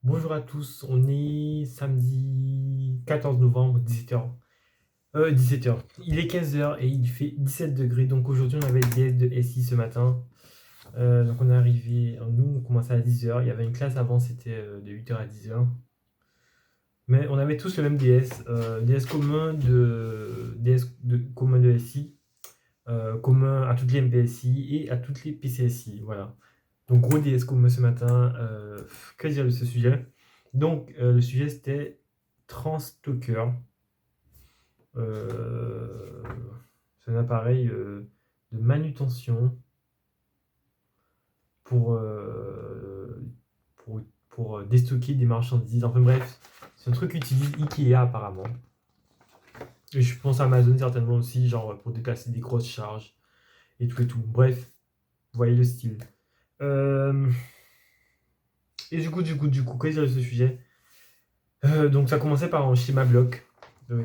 Bonjour à tous, on est samedi 14 novembre, 17h. 17h. Il est 15h et il fait 17 degrés. Donc aujourd'hui, on avait le DS de SI ce matin. Donc on est arrivé, nous on commençait à 10h. Il y avait une classe avant, c'était de 8h à 10h. Mais on avait tous le même DS. DS commun commun de SI, commun à toutes les MPSI et à toutes les PCSI. Voilà. Donc gros DS commun ce matin. Que dire de ce sujet? Donc le sujet c'était Transtalker. C'est un appareil de manutention pour, pour déstocker des marchandises. Enfin bref, c'est un truc qu'utilise Ikea apparemment. Et je pense Amazon certainement aussi, genre pour déplacer des grosses charges et tout et tout. Bref, vous voyez le style. Et du coup, qu'est-ce que ce sujet? Donc ça commençait par un schéma bloc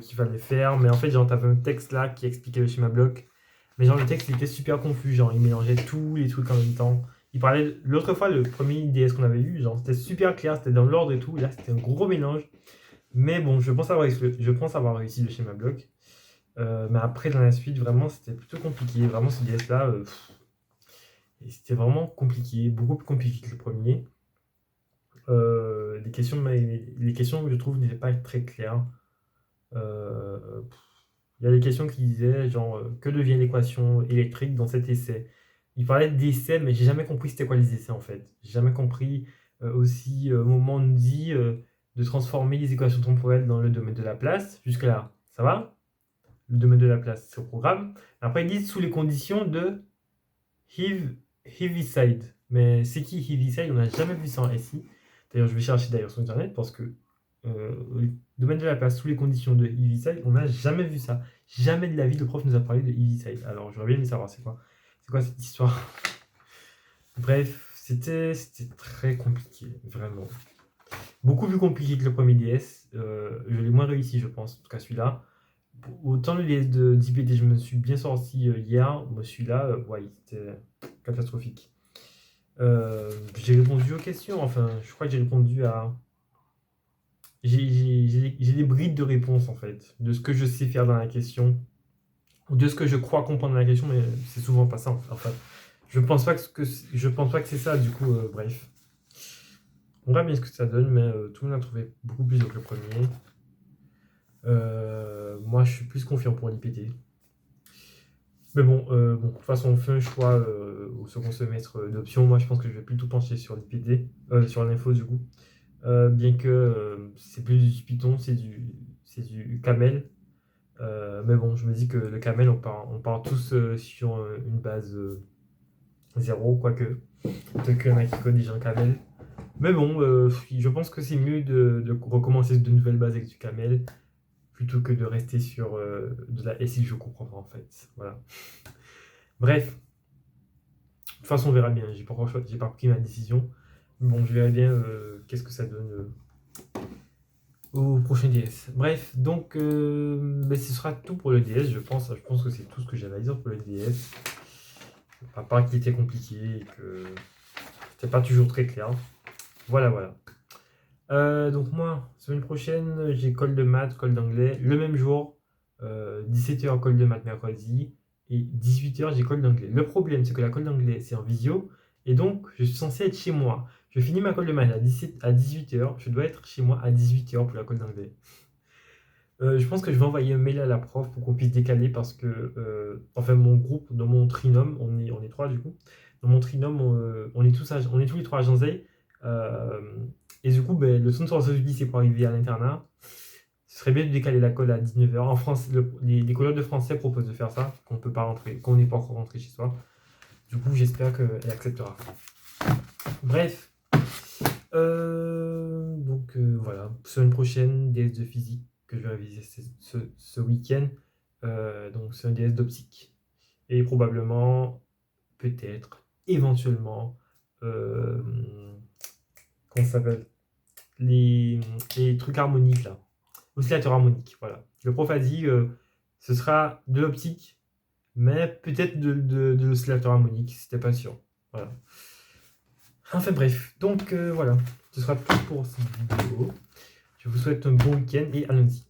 qu'il fallait faire, mais en fait, genre, t'avais un texte là qui expliquait le schéma bloc. Mais genre, le texte il était super confus, genre, il mélangeait tous les trucs en même temps. Il parlait, l'autre fois, le premier DS qu'on avait eu, genre, c'était super clair, c'était dans l'ordre et tout. Là, c'était un gros mélange. Mais bon, je pense avoir réussi le schéma bloc. Mais après, dans la suite, vraiment, c'était plutôt compliqué. Vraiment, ce DS là, c'était vraiment compliqué, beaucoup plus compliqué que le premier. Les questions que je trouve n'étaient pas très claires. Euh, il y a des questions qui disaient genre que devient l'équation électrique dans cet essai. Il parlait d'essais, mais j'ai jamais compris c'était quoi les essais en fait. J'ai jamais compris aussi au moment où on nous dit de transformer les équations temporelles dans le domaine de la place. Jusque là, ça va? Le domaine de la place, c'est au programme. Après, ils disent sous les conditions de Heaviside. Mais c'est qui Heaviside? On n'a jamais vu ça en SI. D'ailleurs, je vais chercher d'ailleurs sur internet parce que le domaine de la place sous les conditions de Heaviside, on n'a jamais vu ça. Jamais de la vie, le prof nous a parlé de Heaviside. Alors, j'aurais bien aimé savoir c'est quoi. C'est quoi cette histoire? Bref, c'était très compliqué, vraiment. Beaucoup plus compliqué que le premier DS. Je l'ai moins réussi, je pense, en tout cas celui-là. Autant le DS d'IPT, je me suis bien sorti hier. Moi, celui-là, ouais, c'était catastrophique. J'ai répondu aux questions, enfin, je crois que j'ai répondu à. J'ai des brides de réponse en fait, de ce que je sais faire dans la question, ou de ce que je crois comprendre dans la question, mais c'est souvent pas ça en fait. Je pense pas que c'est ça, du coup, bref. On verra bien ce que ça donne, mais tout le monde a trouvé beaucoup plus dur que le premier. Moi, je suis plus confiant pour l'IPT. Mais bon, de toute façon, on fait un choix au second semestre d'option. Moi, je pense que je vais plutôt pencher sur l'IPT, sur l'info du coup. Bien que c'est plus du Python, c'est du Camel. Mais bon, je me dis que le Camel, on part tous sur une base 0, quoique. Peut-être qu'il y en a qui codent déjà un Camel. Mais bon, je pense que c'est mieux de recommencer de nouvelles bases avec du Camel plutôt que de rester sur de la SI que je comprends pas en fait. Voilà. Bref, de toute façon, on verra bien. J'ai pas pris ma décision. Mais bon, je verrai bien qu'est-ce que ça donne au prochain DS. Bref, donc ben, ce sera tout pour le DS, je pense. Je pense que c'est tout ce que j'avais à dire pour le DS. À part qu'il était compliqué et que c'était pas toujours très clair. Voilà, voilà. Donc moi, semaine prochaine, j'ai colle de maths, colle d'anglais, le même jour, 17h colle de maths mercredi, et 18h j'ai colle d'anglais. Le problème, c'est que la colle d'anglais, c'est en visio, et donc je suis censé être chez moi. Je finis ma colle de maths à 18h, je dois être chez moi à 18h pour la colle d'anglais. Je pense que je vais envoyer un mail à la prof pour qu'on puisse décaler parce que, enfin, mon groupe, dans mon trinôme, on est trois du coup. Dans mon trinôme, on est on est tous les trois à Janzay. Euh, et du coup, ben, le son de sortie, c'est pour arriver à l'internat. Ce serait bien de décaler la colle à 19h. En France, les collègues de français proposent de faire ça, qu'on peut pas rentrer, qu'on n'est pas encore rentré chez soi. Du coup, j'espère qu'elle acceptera. Bref. Voilà. Semaine prochaine, DS de physique que je vais réviser ce week-end. Donc c'est un DS d'optique. Et probablement, peut-être, éventuellement, comment ça s'appelle les trucs harmoniques là. Oscillateur harmonique, voilà. Le prof a dit ce sera de l'optique, mais peut-être de l'oscillateur harmonique, c'était pas sûr. Voilà. Enfin bref, donc voilà. Ce sera tout pour cette vidéo. Je vous souhaite un bon week-end et à lundi.